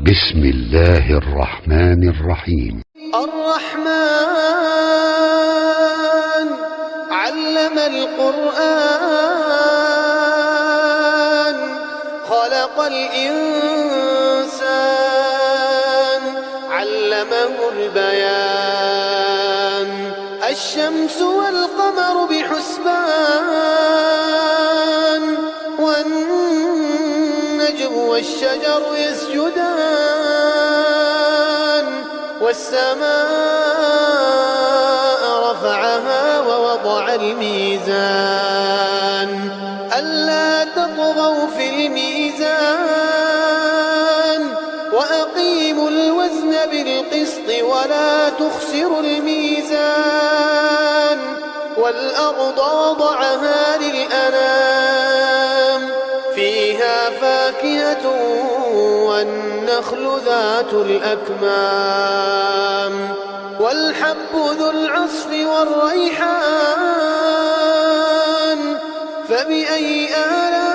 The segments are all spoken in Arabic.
بسم الله الرحمن الرحيم. الرحمن علم القرآن خلق الإنسان علمه البيان الشمس والقمر بحسبان والنجم والشجر يسجدان والسماء رفعها ووضع الميزان ألا تطغوا في الميزان وأقيموا الوزن بالقسط ولا تخسروا الميزان والأرض وضعها للأنام فيها فاكهة والنخل ذات الأكمام والحب ذو العصف والريحان فبأي آلاء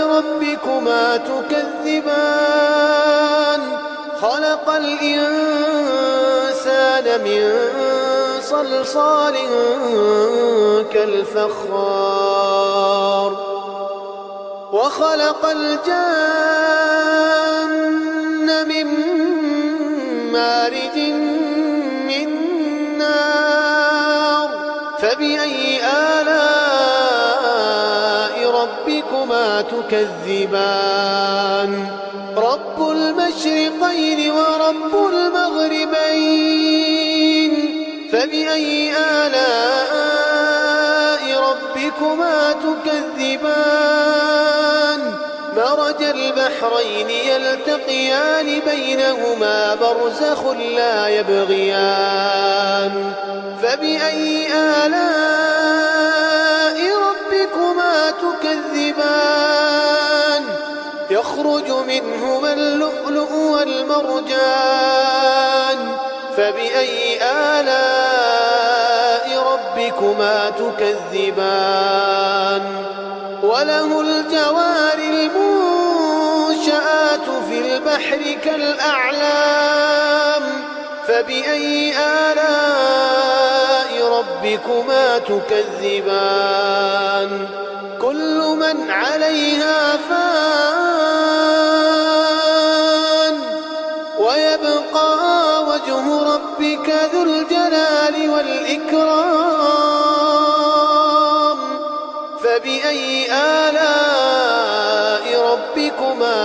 ربكما تكذبان خلق الإنسان من صلصال كالفخار وخلق الجن من مارج من نار فبأي آلاء ربكما تكذبان رب المشرقين ورب المغربين فبأي آلاء ربكما تكذبان مرج البحرين يلتقيان بينهما برزخ لا يبغيان فبأي آلاء ربكما تكذبان يخرج منهما اللؤلؤ والمرجان فبأي آلاء ربكما تكذبان وله الجوار المنشآت في البحر كالأعلام فبأي آلاء ربكما تكذبان كل من عليها فان ويبقى وجه ربك ذو الجلال والإكرام فبأي آلاء ربكما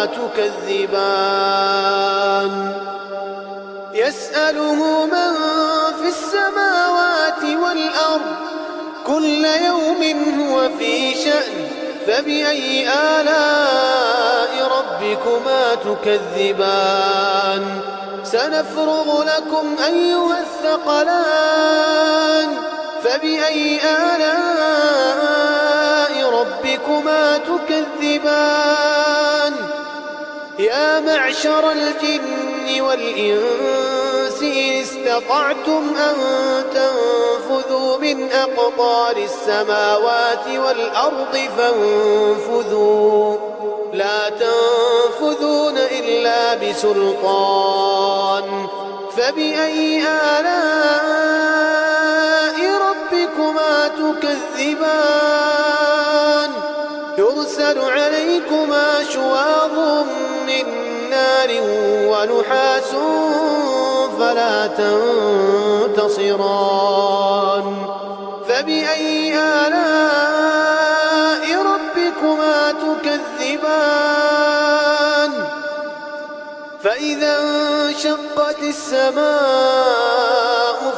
تكذبان يسأله من في السماوات والأرض كل يوم هو في شأن فبأي آلاء ربكما تكذبان سنفرغ لكم أيها الثقلان فبأي آلاء ربكما تكذبان يا معشر الجن والإنس إن استطعتم أن تنفذوا من أقطار السماوات والأرض فانفذوا لا تنفذون إلا بسلطان فبأي آلاء ربكما تكذبان يرسل عليكما شواظ من نار ونحاس فلا تنتصران فبأي آلاء ربكما تكذبان فإذا انشقت السماء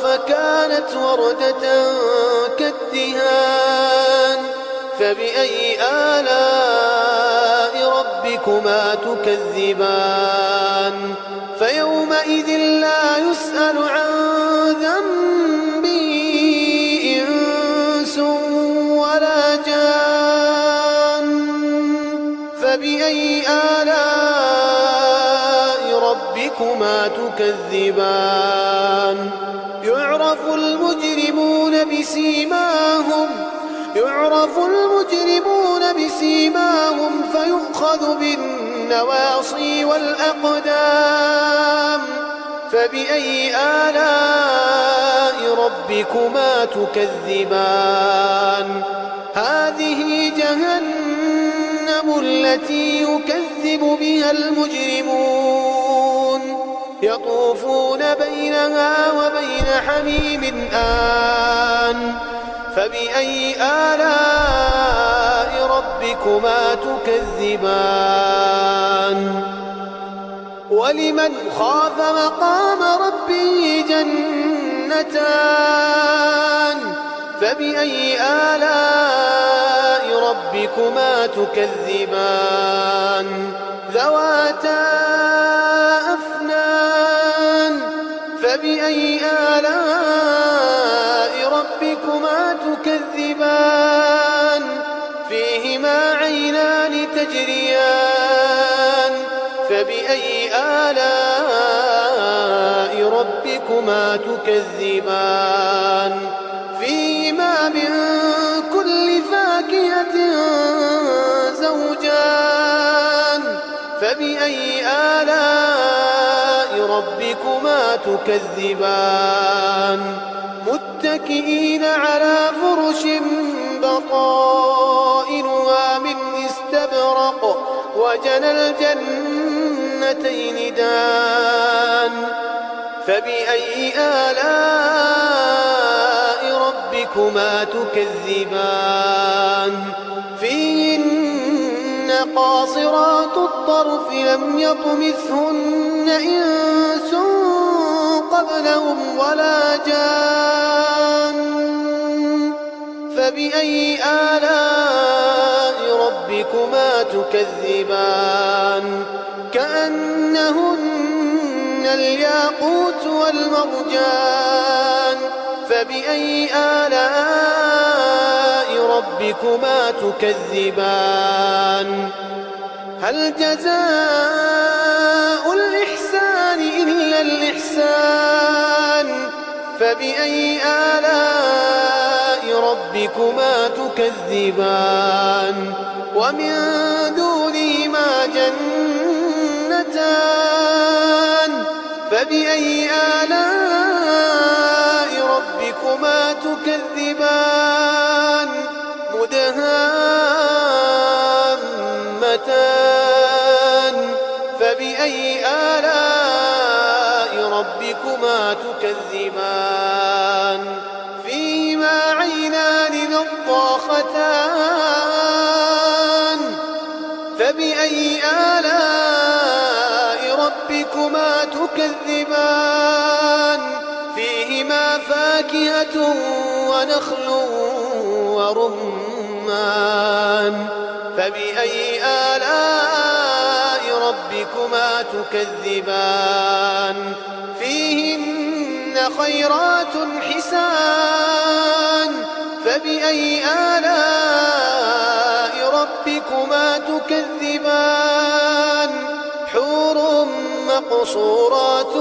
فكانت وردة كالدهان فبأي آلاء ربكما تكذبان فيومئذ لا يسأل عن ذنبه إنس ولا جان فبأي آلاء ربكما تكذبان يعرف المجرمون بسيماهم فيؤخذ بالنسبة النواصي والأقدام فبأي آلاء ربكما تكذبان هذه جهنم التي يكذب بها المجرمون يطوفون بينها وبين حميم آن فبأي آلاء ربكما تكذبان ولمن خاف مقام ربه جنتان فبأي آلاء ربكما تكذبان ذواتا أفنان فبأي آلاء ربكما تكذبان فيهما عينان تجريان فبأي آلاء ربكما تكذبان فيهما من كل فاكهة زوجان فبأي آلاء ربكما تكذبان متكئين على فرش بطائنها من استبرق وجنى الجنتين دان فبأي آلاء ربكما تكذبان فيهن قاصرات الطرف لم يطمثهن إنس قبلهم ولا جان فبأي آلاء ربكما تكذبان كأنهن الياقوت والمرجان فبأي آلاء ربكما تكذبان هل جزاء الإحسان إلا الإحسان فبأي آلاء ربكما تكذبان ومن دونهما جنتان فبأي آلاء ربكما تكذبان مدهامتان فبأي آلاء ربكما تكذبان فيهما عينان نضاختان فبأي آلاء ربكما تكذبان فيهما فاكهة ونخل ورمان فبأي آلاء ربكما تكذبان فيهن خيرات حسان فبأي آلاء ربكما تكذبان حور مقصورات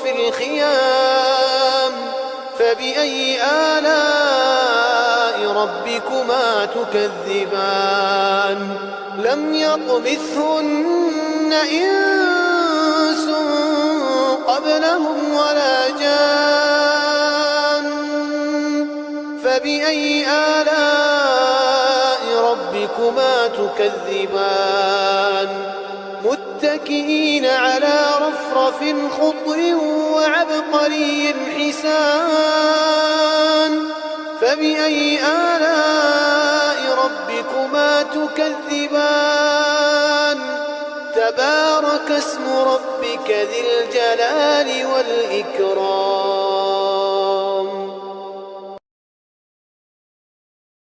في الخيام فبأي آلاء ربكما تكذبان لم يطمثهن إنس قبلهم ولا جان فبأي آلاء ربكما تكذبان متكئين على رفرف خضر وعبقري حسان فبأي آلاء ربكما تكذبان تبارك اسم ربك ذي الجلال والإكرام